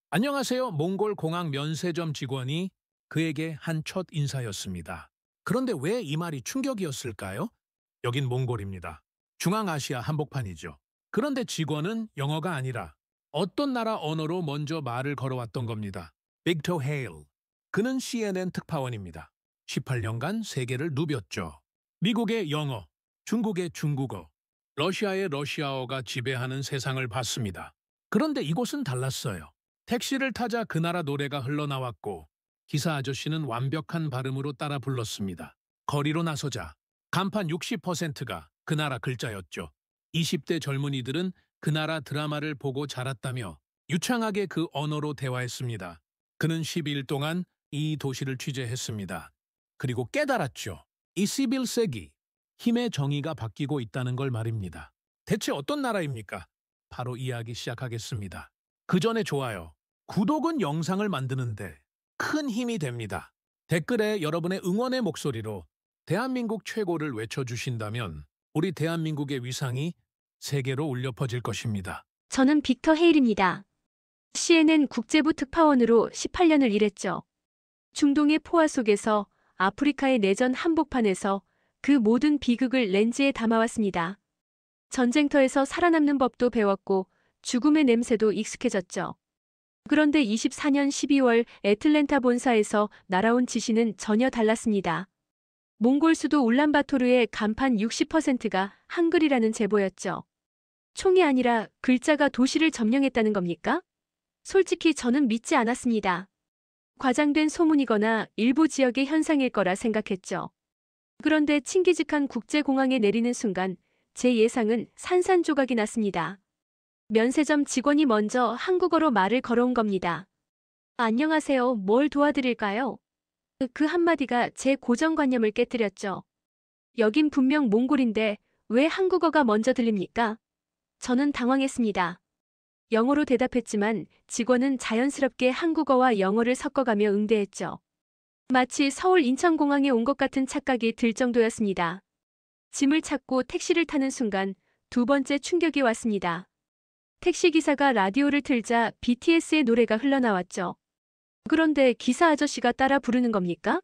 안녕하세요. 몽골 공항 면세점 직원이 그에게 한 첫 인사였습니다. 그런데 왜 이 말이 충격이었을까요? 여긴 몽골입니다. 중앙아시아 한복판이죠. 그런데 직원은 영어가 아니라 어떤 나라 언어로 먼저 말을 걸어왔던 겁니다. 빅터 헤일. 그는 CNN 특파원입니다. 18년간 세계를 누볐죠. 미국의 영어, 중국의 중국어, 러시아의 러시아어가 지배하는 세상을 봤습니다. 그런데 이곳은 달랐어요. 택시를 타자 그 나라 노래가 흘러나왔고 기사 아저씨는 완벽한 발음으로 따라 불렀습니다. 거리로 나서자 간판 60%가 그 나라 글자였죠. 20대 젊은이들은 그 나라 드라마를 보고 자랐다며 유창하게 그 언어로 대화했습니다. 그는 12일 동안 이 도시를 취재했습니다. 그리고 깨달았죠. 이 11세기 힘의 정의가 바뀌고 있다는 걸 말입니다. 대체 어떤 나라입니까? 바로 이야기 시작하겠습니다. 그 전에 좋아요. 구독은 영상을 만드는데 큰 힘이 됩니다. 댓글에 여러분의 응원의 목소리로 대한민국 최고를 외쳐주신다면 우리 대한민국의 위상이 세계로 울려 퍼질 것입니다. 저는 빅터 헤일입니다. CNN 국제부 특파원으로 18년을 일했죠. 중동의 포화 속에서 아프리카의 내전 한복판에서 그 모든 비극을 렌즈에 담아왔습니다. 전쟁터에서 살아남는 법도 배웠고 죽음의 냄새도 익숙해졌죠. 그런데 24년 12월 애틀랜타 본사에서 날아온 지시는 전혀 달랐습니다. 몽골 수도 울란바토르의 간판 60%가 한글이라는 제보였죠. 총이 아니라 글자가 도시를 점령했다는 겁니까? 솔직히 저는 믿지 않았습니다. 과장된 소문이거나 일부 지역의 현상일 거라 생각했죠. 그런데 칭기즈칸 국제공항에 내리는 순간 제 예상은 산산조각이 났습니다. 면세점 직원이 먼저 한국어로 말을 걸어온 겁니다. 안녕하세요. 뭘 도와드릴까요? 그 한마디가 제 고정관념을 깨뜨렸죠. 여긴 분명 몽골인데 왜 한국어가 먼저 들립니까? 저는 당황했습니다. 영어로 대답했지만 직원은 자연스럽게 한국어와 영어를 섞어가며 응대했죠. 마치 서울 인천공항에 온 것 같은 착각이 들 정도였습니다. 짐을 찾고 택시를 타는 순간 두 번째 충격이 왔습니다. 택시기사가 라디오를 틀자 BTS의 노래가 흘러나왔죠. 그런데 기사 아저씨가 따라 부르는 겁니까?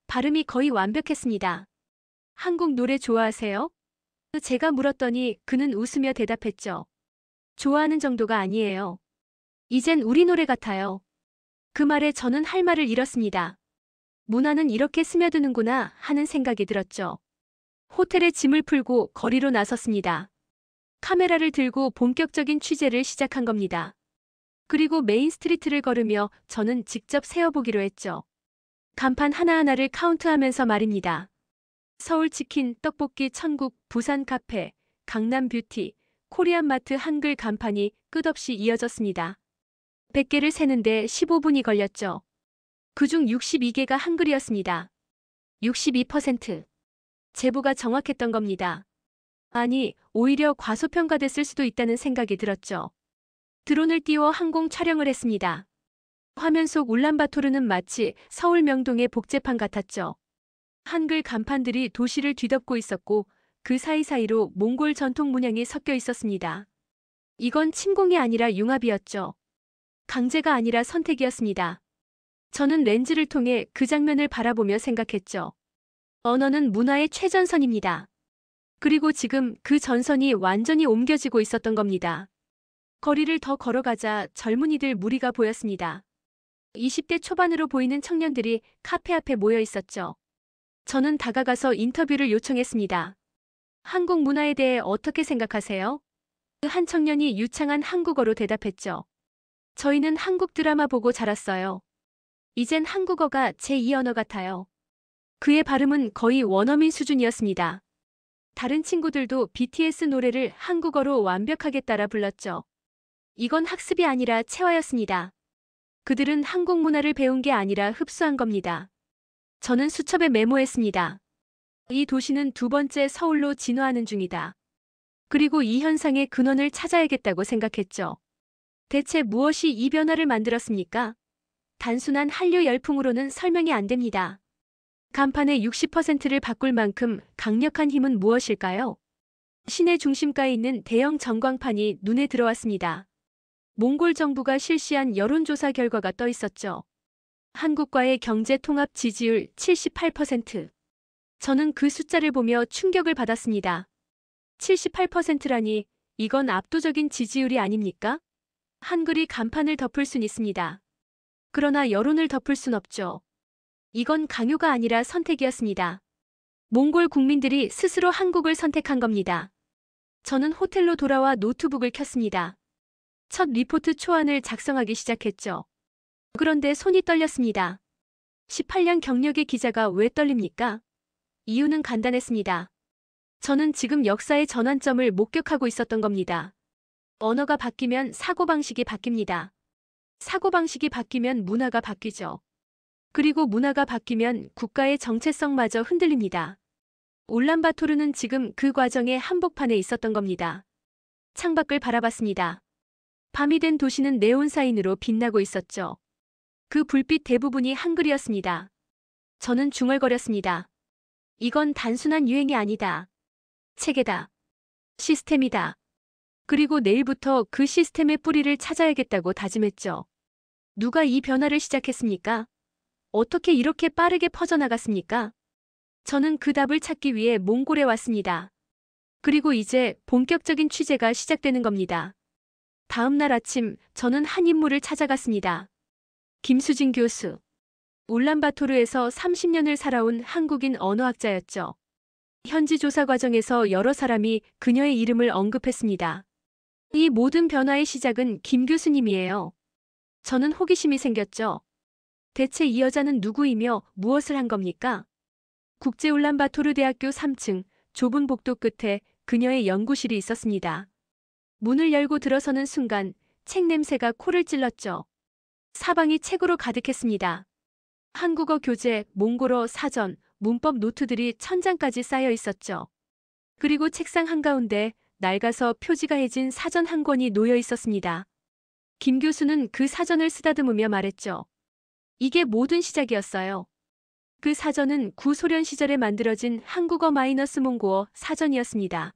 발음이 거의 완벽했습니다. 한국 노래 좋아하세요? 제가 물었더니 그는 웃으며 대답했죠. 좋아하는 정도가 아니에요. 이젠 우리 노래 같아요. 그 말에 저는 할 말을 잃었습니다. 문화는 이렇게 스며드는구나 하는 생각이 들었죠. 호텔에 짐을 풀고 거리로 나섰습니다. 카메라를 들고 본격적인 취재를 시작한 겁니다. 그리고 메인 스트리트를 걸으며 저는 직접 세어보기로 했죠. 간판 하나하나를 카운트하면서 말입니다. 서울 치킨, 떡볶이 천국, 부산 카페, 강남 뷰티, 코리안 마트 한글 간판이 끝없이 이어졌습니다. 100개를 세는데 15분이 걸렸죠. 그중 62개가 한글이었습니다. 62%. 제보가 정확했던 겁니다. 아니, 오히려 과소평가됐을 수도 있다는 생각이 들었죠. 드론을 띄워 항공 촬영을 했습니다. 화면 속 울란바토르는 마치 서울 명동의 복제판 같았죠. 한글 간판들이 도시를 뒤덮고 있었고 그 사이사이로 몽골 전통 문양이 섞여 있었습니다. 이건 침공이 아니라 융합이었죠. 강제가 아니라 선택이었습니다. 저는 렌즈를 통해 그 장면을 바라보며 생각했죠. 언어는 문화의 최전선입니다. 그리고 지금 그 전선이 완전히 옮겨지고 있었던 겁니다. 거리를 더 걸어가자 젊은이들 무리가 보였습니다. 20대 초반으로 보이는 청년들이 카페 앞에 모여 있었죠. 저는 다가가서 인터뷰를 요청했습니다. 한국 문화에 대해 어떻게 생각하세요? 그 한 청년이 유창한 한국어로 대답했죠. 저희는 한국 드라마 보고 자랐어요. 이젠 한국어가 제2 언어 같아요. 그의 발음은 거의 원어민 수준이었습니다. 다른 친구들도 BTS 노래를 한국어로 완벽하게 따라 불렀죠. 이건 학습이 아니라 체화였습니다. 그들은 한국 문화를 배운 게 아니라 흡수한 겁니다. 저는 수첩에 메모했습니다. 이 도시는 두 번째 서울로 진화하는 중이다. 그리고 이 현상의 근원을 찾아야겠다고 생각했죠. 대체 무엇이 이 변화를 만들었습니까? 단순한 한류 열풍으로는 설명이 안 됩니다. 간판의 60%를 바꿀 만큼 강력한 힘은 무엇일까요? 시내 중심가에 있는 대형 전광판이 눈에 들어왔습니다. 몽골 정부가 실시한 여론조사 결과가 떠 있었죠. 한국과의 경제 통합 지지율 78%. 저는 그 숫자를 보며 충격을 받았습니다. 78%라니 이건 압도적인 지지율이 아닙니까? 한글이 간판을 덮을 순 있습니다. 그러나 여론을 덮을 순 없죠. 이건 강요가 아니라 선택이었습니다. 몽골 국민들이 스스로 한국을 선택한 겁니다. 저는 호텔로 돌아와 노트북을 켰습니다. 첫 리포트 초안을 작성하기 시작했죠. 그런데 손이 떨렸습니다. 18년 경력의 기자가 왜 떨립니까? 이유는 간단했습니다. 저는 지금 역사의 전환점을 목격하고 있었던 겁니다. 언어가 바뀌면 사고방식이 바뀝니다. 사고방식이 바뀌면 문화가 바뀌죠. 그리고 문화가 바뀌면 국가의 정체성마저 흔들립니다. 울란바토르는 지금 그 과정의 한복판에 있었던 겁니다. 창밖을 바라봤습니다. 밤이 된 도시는 네온사인으로 빛나고 있었죠. 그 불빛 대부분이 한글이었습니다. 저는 중얼거렸습니다. 이건 단순한 유행이 아니다. 체계다. 시스템이다. 그리고 내일부터 그 시스템의 뿌리를 찾아야겠다고 다짐했죠. 누가 이 변화를 시작했습니까? 어떻게 이렇게 빠르게 퍼져나갔습니까? 저는 그 답을 찾기 위해 몽골에 왔습니다. 그리고 이제 본격적인 취재가 시작되는 겁니다. 다음 날 아침 저는 한 인물을 찾아갔습니다. 김수진 교수. 울란바토르에서 30년을 살아온 한국인 언어학자였죠. 현지 조사 과정에서 여러 사람이 그녀의 이름을 언급했습니다. 이 모든 변화의 시작은 김 교수님이에요. 저는 호기심이 생겼죠. 대체 이 여자는 누구이며 무엇을 한 겁니까? 국제울란바토르 대학교 3층 좁은 복도 끝에 그녀의 연구실이 있었습니다. 문을 열고 들어서는 순간 책 냄새가 코를 찔렀죠. 사방이 책으로 가득했습니다. 한국어 교재, 몽골어 사전, 문법 노트들이 천장까지 쌓여 있었죠. 그리고 책상 한가운데 낡아서 표지가 해진 사전 한 권이 놓여 있었습니다. 김 교수는 그 사전을 쓰다듬으며 말했죠. 이게 모든 시작이었어요. 그 사전은 구소련 시절에 만들어진 한국어 마이너스 몽고어 사전이었습니다.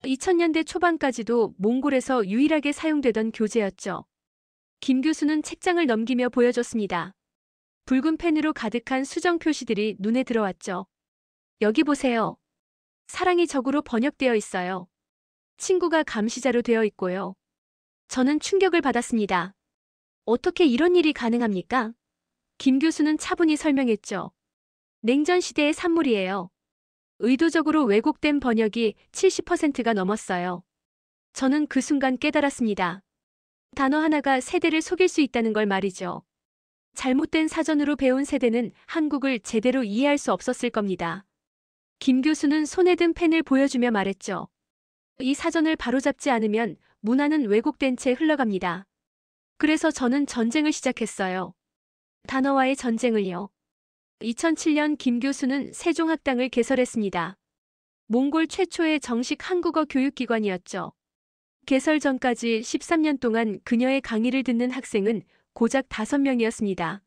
2000년대 초반까지도 몽골에서 유일하게 사용되던 교재였죠. 김 교수는 책장을 넘기며 보여줬습니다. 붉은 펜으로 가득한 수정 표시들이 눈에 들어왔죠. 여기 보세요. 사랑이 적으로 번역되어 있어요. 친구가 감시자로 되어 있고요. 저는 충격을 받았습니다. 어떻게 이런 일이 가능합니까? 김 교수는 차분히 설명했죠. 냉전 시대의 산물이에요. 의도적으로 왜곡된 번역이 70%가 넘었어요. 저는 그 순간 깨달았습니다. 단어 하나가 세대를 속일 수 있다는 걸 말이죠. 잘못된 사전으로 배운 세대는 한국을 제대로 이해할 수 없었을 겁니다. 김 교수는 손에 든 펜을 보여주며 말했죠. 이 사전을 바로잡지 않으면 문화는 왜곡된 채 흘러갑니다. 그래서 저는 전쟁을 시작했어요. 단어와의 전쟁을요. 2007년 김 교수는 세종학당을 개설했습니다. 몽골 최초의 정식 한국어 교육기관이었죠. 개설 전까지 13년 동안 그녀의 강의를 듣는 학생은 고작 5명이었습니다.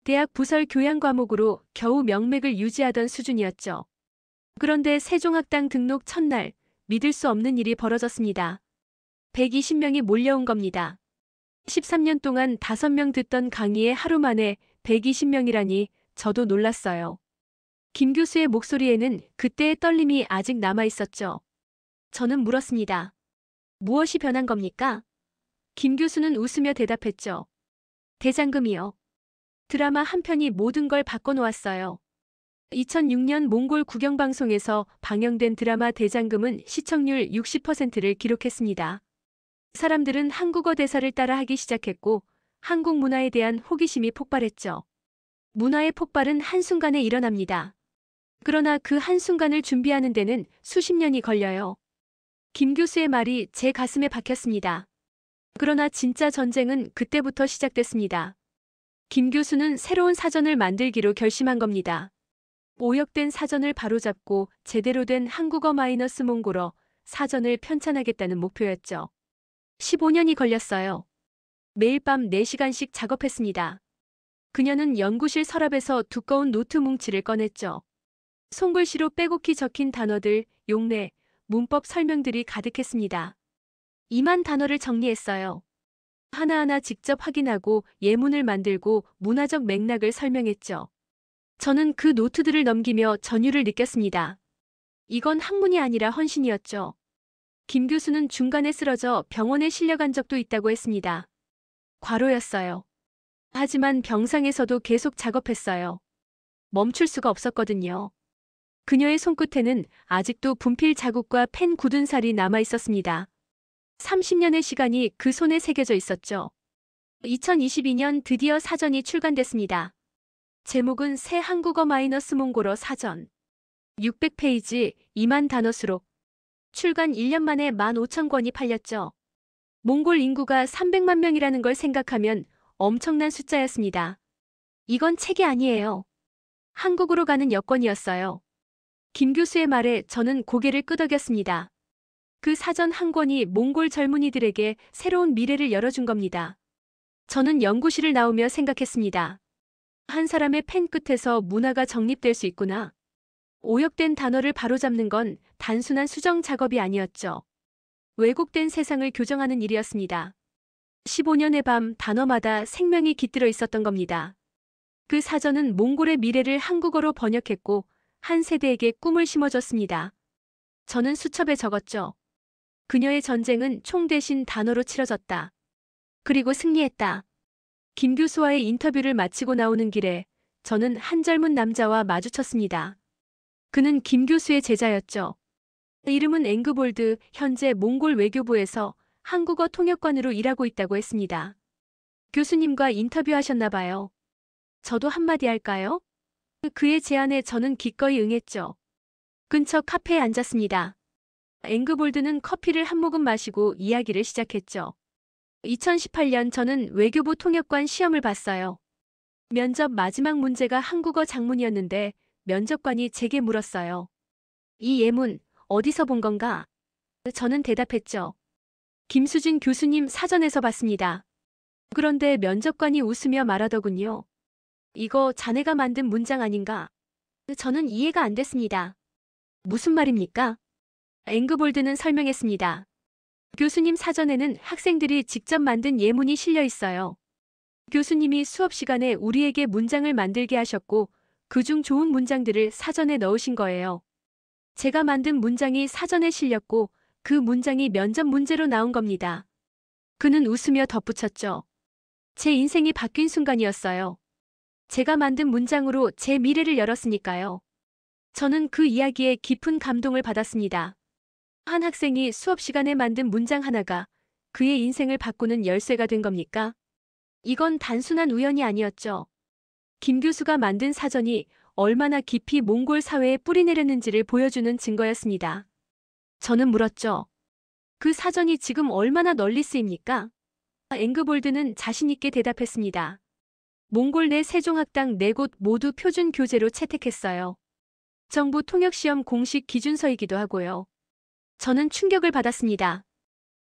대학 부설 교양 과목으로 겨우 명맥을 유지하던 수준이었죠. 그런데 세종학당 등록 첫날 믿을 수 없는 일이 벌어졌습니다. 120명이 몰려온 겁니다. 13년 동안 5명 듣던 강의에 하루 만에 120명이라니 저도 놀랐어요. 김 교수의 목소리에는 그때의 떨림이 아직 남아 있었죠. 저는 물었습니다. 무엇이 변한 겁니까? 김 교수는 웃으며 대답했죠. 대장금이요. 드라마 한 편이 모든 걸 바꿔놓았어요. 2006년 몽골 국영방송에서 방영된 드라마 대장금은 시청률 60%를 기록했습니다. 사람들은 한국어 대사를 따라하기 시작했고 한국 문화에 대한 호기심이 폭발했죠. 문화의 폭발은 한순간에 일어납니다. 그러나 그 한순간을 준비하는 데는 수십 년이 걸려요. 김 교수의 말이 제 가슴에 박혔습니다. 그러나 진짜 전쟁은 그때부터 시작됐습니다. 김 교수는 새로운 사전을 만들기로 결심한 겁니다. 오역된 사전을 바로잡고 제대로 된 한국어 마이너스 몽골어 사전을 편찬하겠다는 목표였죠. 15년이 걸렸어요. 매일 밤 4시간씩 작업했습니다. 그녀는 연구실 서랍에서 두꺼운 노트 뭉치를 꺼냈죠. 손글씨로 빼곡히 적힌 단어들, 용례, 문법 설명들이 가득했습니다. 2만 단어를 정리했어요. 하나하나 직접 확인하고 예문을 만들고 문화적 맥락을 설명했죠. 저는 그 노트들을 넘기며 전율을 느꼈습니다. 이건 학문이 아니라 헌신이었죠. 김 교수는 중간에 쓰러져 병원에 실려간 적도 있다고 했습니다. 과로였어요. 하지만 병상에서도 계속 작업했어요. 멈출 수가 없었거든요. 그녀의 손끝에는 아직도 분필 자국과 펜 굳은 살이 남아 있었습니다. 30년의 시간이 그 손에 새겨져 있었죠. 2022년 드디어 사전이 출간됐습니다. 제목은 새 한국어 마이너스 몽골어 사전. 600페이지, 2만 단어 수록. 출간 1년 만에 15,000권이 팔렸죠. 몽골 인구가 300만 명이라는 걸 생각하면 엄청난 숫자였습니다. 이건 책이 아니에요. 한국으로 가는 여권이었어요. 김 교수의 말에 저는 고개를 끄덕였습니다. 그 사전 한 권이 몽골 젊은이들에게 새로운 미래를 열어준 겁니다. 저는 연구실을 나오며 생각했습니다. 한 사람의 펜 끝에서 문화가 정립될 수 있구나. 오역된 단어를 바로잡는 건 단순한 수정 작업이 아니었죠. 왜곡된 세상을 교정하는 일이었습니다. 15년의 밤 단어마다 생명이 깃들어 있었던 겁니다. 그 사전은 몽골의 미래를 한국어로 번역했고 한 세대에게 꿈을 심어줬습니다. 저는 수첩에 적었죠. 그녀의 전쟁은 총 대신 단어로 치러졌다. 그리고 승리했다. 김 교수와의 인터뷰를 마치고 나오는 길에 저는 한 젊은 남자와 마주쳤습니다. 그는 김 교수의 제자였죠. 이름은 앵그볼드, 현재 몽골 외교부에서 한국어 통역관으로 일하고 있다고 했습니다. 교수님과 인터뷰하셨나 봐요. 저도 한마디 할까요? 그의 제안에 저는 기꺼이 응했죠. 근처 카페에 앉았습니다. 앵그볼드는 커피를 한 모금 마시고 이야기를 시작했죠. 2018년 저는 외교부 통역관 시험을 봤어요. 면접 마지막 문제가 한국어 작문이었는데 면접관이 제게 물었어요. 이 예문 어디서 본 건가? 저는 대답했죠. 김수진 교수님 사전에서 봤습니다. 그런데 면접관이 웃으며 말하더군요. 이거 자네가 만든 문장 아닌가? 저는 이해가 안 됐습니다. 무슨 말입니까? 앵그볼드는 설명했습니다. 교수님 사전에는 학생들이 직접 만든 예문이 실려 있어요. 교수님이 수업 시간에 우리에게 문장을 만들게 하셨고 그중 좋은 문장들을 사전에 넣으신 거예요. 제가 만든 문장이 사전에 실렸고 그 문장이 면접 문제로 나온 겁니다. 그는 웃으며 덧붙였죠. 제 인생이 바뀐 순간이었어요. 제가 만든 문장으로 제 미래를 열었으니까요. 저는 그 이야기에 깊은 감동을 받았습니다. 한 학생이 수업 시간에 만든 문장 하나가 그의 인생을 바꾸는 열쇠가 된 겁니까? 이건 단순한 우연이 아니었죠. 김 교수가 만든 사전이 얼마나 깊이 몽골 사회에 뿌리내렸는지를 보여주는 증거였습니다. 저는 물었죠. 그 사전이 지금 얼마나 널리 쓰입니까? 앵그볼드는 자신있게 대답했습니다. 몽골 내 세종학당 4곳 모두 표준 교재로 채택했어요. 정부 통역시험 공식 기준서이기도 하고요. 저는 충격을 받았습니다.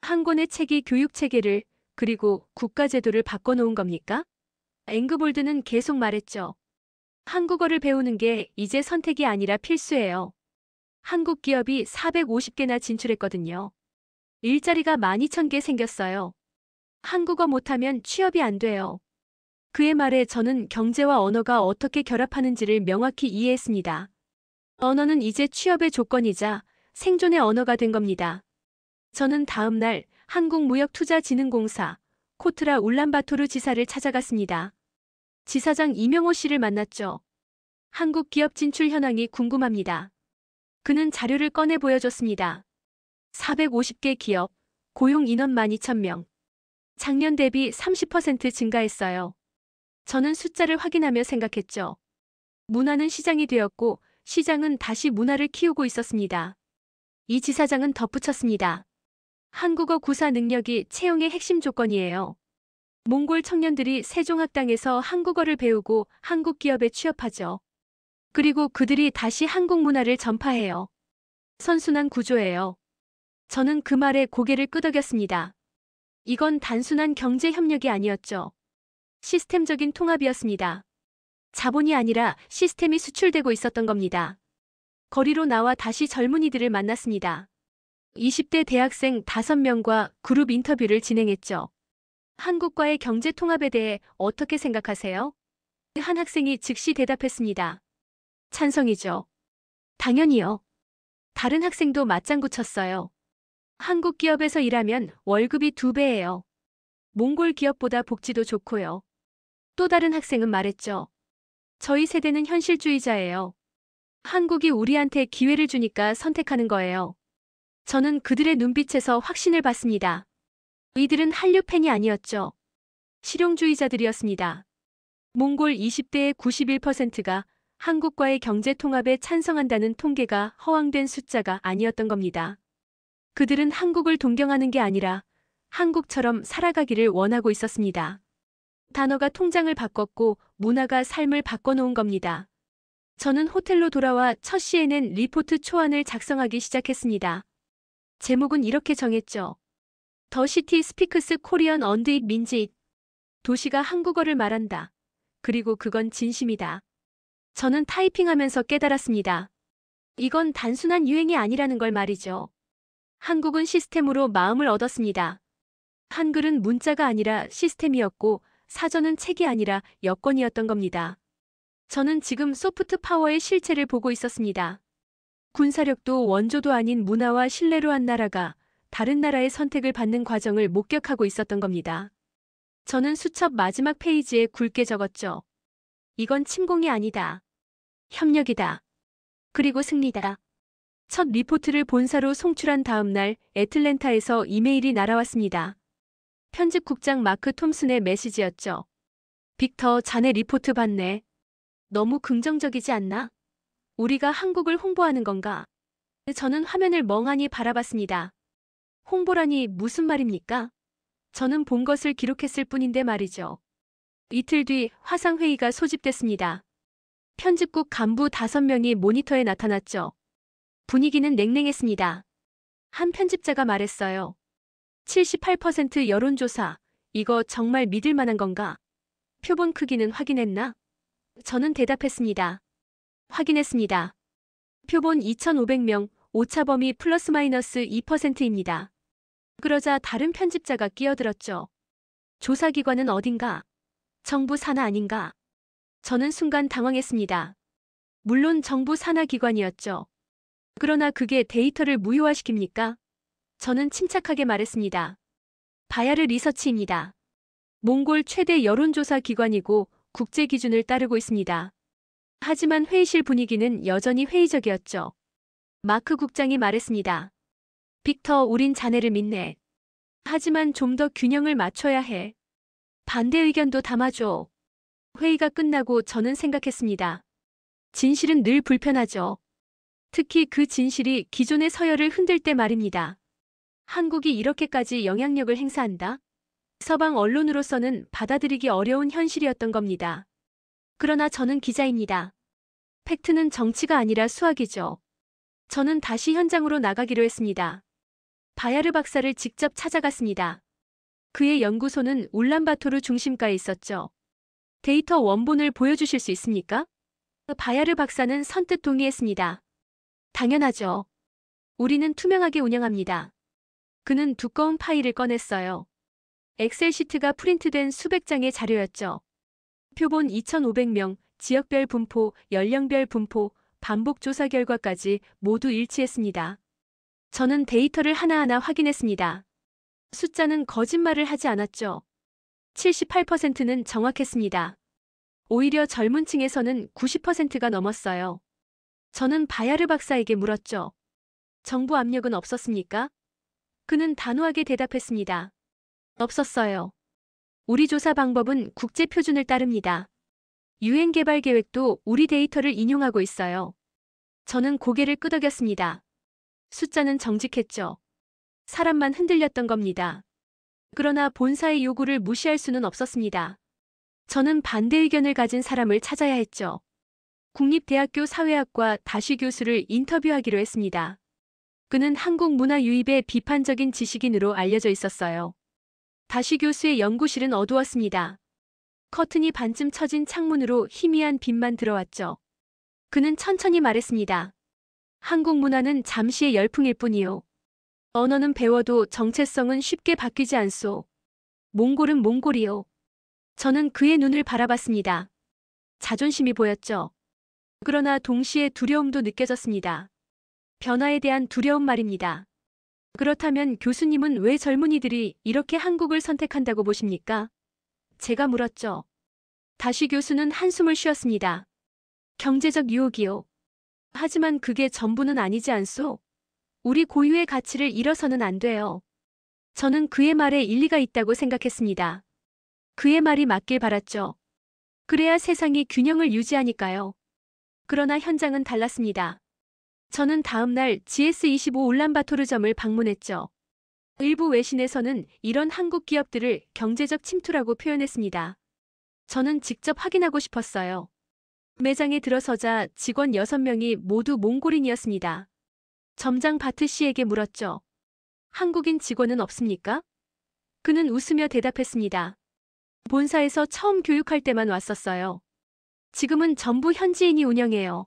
한 권의 책이 교육체계를 그리고 국가제도를 바꿔놓은 겁니까? 앵그볼드는 계속 말했죠. 한국어를 배우는 게 이제 선택이 아니라 필수예요. 한국 기업이 450개나 진출했거든요. 일자리가 12,000개 생겼어요. 한국어 못하면 취업이 안 돼요. 그의 말에 저는 경제와 언어가 어떻게 결합하는지를 명확히 이해했습니다. 언어는 이제 취업의 조건이자 생존의 언어가 된 겁니다. 저는 다음 날 한국무역투자진흥공사 코트라 울란바토르 지사를 찾아갔습니다. 지사장 이명호 씨를 만났죠. 한국 기업 진출 현황이 궁금합니다. 그는 자료를 꺼내 보여줬습니다. 450개 기업, 고용 인원 12,000명. 작년 대비 30% 증가했어요. 저는 숫자를 확인하며 생각했죠. 문화는 시장이 되었고 시장은 다시 문화를 키우고 있었습니다. 이 지사장은 덧붙였습니다. 한국어 구사 능력이 채용의 핵심 조건이에요. 몽골 청년들이 세종학당에서 한국어를 배우고 한국 기업에 취업하죠. 그리고 그들이 다시 한국 문화를 전파해요. 선순환 구조예요. 저는 그 말에 고개를 끄덕였습니다. 이건 단순한 경제 협력이 아니었죠. 시스템적인 통합이었습니다. 자본이 아니라 시스템이 수출되고 있었던 겁니다. 거리로 나와 다시 젊은이들을 만났습니다. 20대 대학생 5명과 그룹 인터뷰를 진행했죠. 한국과의 경제 통합에 대해 어떻게 생각하세요? 한 학생이 즉시 대답했습니다. 찬성이죠. 당연히요. 다른 학생도 맞장구 쳤어요. 한국 기업에서 일하면 월급이 2배예요. 몽골 기업보다 복지도 좋고요. 또 다른 학생은 말했죠. 저희 세대는 현실주의자예요. 한국이 우리한테 기회를 주니까 선택하는 거예요. 저는 그들의 눈빛에서 확신을 받습니다. 이들은 한류 팬이 아니었죠. 실용주의자들이었습니다. 몽골 20대의 91%가 한국과의 경제 통합에 찬성한다는 통계가 허황된 숫자가 아니었던 겁니다. 그들은 한국을 동경하는 게 아니라 한국처럼 살아가기를 원하고 있었습니다. 단어가 통장을 바꿨고 문화가 삶을 바꿔놓은 겁니다. 저는 호텔로 돌아와 첫 CNN 리포트 초안을 작성하기 시작했습니다. 제목은 이렇게 정했죠. 더 시티 스피크스 코리안 언드 잇 민즈 잇. 도시가 한국어를 말한다. 그리고 그건 진심이다. 저는 타이핑하면서 깨달았습니다. 이건 단순한 유행이 아니라는 걸 말이죠. 한국은 시스템으로 마음을 얻었습니다. 한글은 문자가 아니라 시스템이었고 사전은 책이 아니라 여건이었던 겁니다. 저는 지금 소프트 파워의 실체를 보고 있었습니다. 군사력도 원조도 아닌 문화와 신뢰로 한 나라가 다른 나라의 선택을 받는 과정을 목격하고 있었던 겁니다. 저는 수첩 마지막 페이지에 굵게 적었죠. 이건 침공이 아니다. 협력이다. 그리고 승리다. 첫 리포트를 본사로 송출한 다음 날 애틀랜타에서 이메일이 날아왔습니다. 편집국장 마크 톰슨의 메시지였죠. 빅터, 자네 리포트 봤네. 너무 긍정적이지 않나? 우리가 한국을 홍보하는 건가? 저는 화면을 멍하니 바라봤습니다. 홍보라니 무슨 말입니까? 저는 본 것을 기록했을 뿐인데 말이죠. 이틀 뒤 화상회의가 소집됐습니다. 편집국 간부 5명이 모니터에 나타났죠. 분위기는 냉랭했습니다. 한 편집자가 말했어요. 78% 여론조사, 이거 정말 믿을 만한 건가? 표본 크기는 확인했나? 저는 대답했습니다. 확인했습니다. 표본 2,500명, 오차 범위 플러스 마이너스 2%입니다. 그러자 다른 편집자가 끼어들었죠. 조사기관은 어딘가? 정부 산하 아닌가? 저는 순간 당황했습니다. 물론 정부 산하 기관이었죠. 그러나 그게 데이터를 무효화시킵니까? 저는 침착하게 말했습니다. 바야르 리서치입니다. 몽골 최대 여론조사 기관이고 국제 기준을 따르고 있습니다. 하지만 회의실 분위기는 여전히 회의적이었죠. 마크 국장이 말했습니다. 빅터, 우린 자네를 믿네. 하지만 좀 더 균형을 맞춰야 해. 반대 의견도 담아줘. 회의가 끝나고 저는 생각했습니다. 진실은 늘 불편하죠. 특히 그 진실이 기존의 서열을 흔들 때 말입니다. 한국이 이렇게까지 영향력을 행사한다? 서방 언론으로서는 받아들이기 어려운 현실이었던 겁니다. 그러나 저는 기자입니다. 팩트는 정치가 아니라 수학이죠. 저는 다시 현장으로 나가기로 했습니다. 바야르 박사를 직접 찾아갔습니다. 그의 연구소는 울란바토르 중심가에 있었죠. 데이터 원본을 보여주실 수 있습니까? 바야르 박사는 선뜻 동의했습니다. 당연하죠. 우리는 투명하게 운영합니다. 그는 두꺼운 파일을 꺼냈어요. 엑셀 시트가 프린트된 수백 장의 자료였죠. 표본 2,500명, 지역별 분포, 연령별 분포, 반복 조사 결과까지 모두 일치했습니다. 저는 데이터를 하나하나 확인했습니다. 숫자는 거짓말을 하지 않았죠. 78%는 정확했습니다. 오히려 젊은 층에서는 90%가 넘었어요. 저는 바야르 박사에게 물었죠. 정부 압력은 없었습니까? 그는 단호하게 대답했습니다. 없었어요. 우리 조사 방법은 국제 표준을 따릅니다. 유엔 개발 계획도 우리 데이터를 인용하고 있어요. 저는 고개를 끄덕였습니다. 숫자는 정직했죠. 사람만 흔들렸던 겁니다. 그러나 본사의 요구를 무시할 수는 없었습니다. 저는 반대 의견을 가진 사람을 찾아야 했죠. 국립대학교 사회학과 다시 교수를 인터뷰하기로 했습니다. 그는 한국 문화 유입에 비판적인 지식인으로 알려져 있었어요. 다시 교수의 연구실은 어두웠습니다. 커튼이 반쯤 처진 창문으로 희미한 빛만 들어왔죠. 그는 천천히 말했습니다. 한국 문화는 잠시의 열풍일 뿐이요. 언어는 배워도 정체성은 쉽게 바뀌지 않소. 몽골은 몽골이요. 저는 그의 눈을 바라봤습니다. 자존심이 보였죠. 그러나 동시에 두려움도 느껴졌습니다. 변화에 대한 두려움 말입니다. 그렇다면 교수님은 왜 젊은이들이 이렇게 한국을 선택한다고 보십니까? 제가 물었죠. 다시 교수는 한숨을 쉬었습니다. 경제적 유혹이요. 하지만 그게 전부는 아니지 않소? 우리 고유의 가치를 잃어서는 안 돼요. 저는 그의 말에 일리가 있다고 생각했습니다. 그의 말이 맞길 바랐죠. 그래야 세상이 균형을 유지하니까요. 그러나 현장은 달랐습니다. 저는 다음 날 GS25 울란바토르점을 방문했죠. 일부 외신에서는 이런 한국 기업들을 경제적 침투라고 표현했습니다. 저는 직접 확인하고 싶었어요. 매장에 들어서자 직원 6명이 모두 몽골인이었습니다. 점장 바트 씨에게 물었죠. 한국인 직원은 없습니까? 그는 웃으며 대답했습니다. 본사에서 처음 교육할 때만 왔었어요. 지금은 전부 현지인이 운영해요.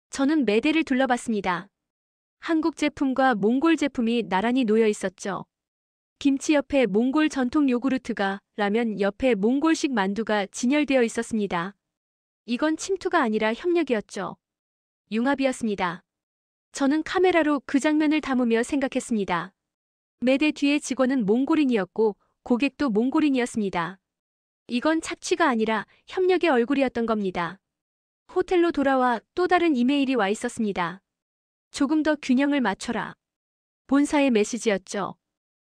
저는 매대를 둘러봤습니다. 한국 제품과 몽골 제품이 나란히 놓여 있었죠. 김치 옆에 몽골 전통 요구르트가, 라면 옆에 몽골식 만두가 진열되어 있었습니다. 이건 침투가 아니라 협력이었죠. 융합이었습니다. 저는 카메라로 그 장면을 담으며 생각했습니다. 매대 뒤의 직원은 몽골인이었고 고객도 몽골인이었습니다. 이건 착취가 아니라 협력의 얼굴이었던 겁니다. 호텔로 돌아와 또 다른 이메일이 와 있었습니다. 조금 더 균형을 맞춰라. 본사의 메시지였죠.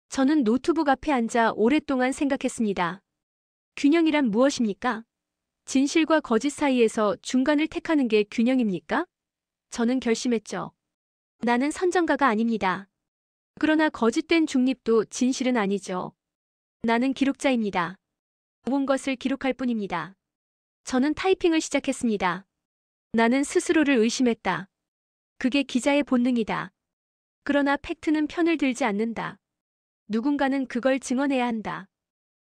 저는 노트북 앞에 앉아 오랫동안 생각했습니다. 균형이란 무엇입니까? 진실과 거짓 사이에서 중간을 택하는 게 균형입니까? 저는 결심했죠. 나는 선정가가 아닙니다. 그러나 거짓된 중립도 진실은 아니죠. 나는 기록자입니다. 온 것을 기록할 뿐입니다. 저는 타이핑을 시작했습니다. 나는 스스로를 의심했다. 그게 기자의 본능이다. 그러나 팩트는 편을 들지 않는다. 누군가는 그걸 증언해야 한다.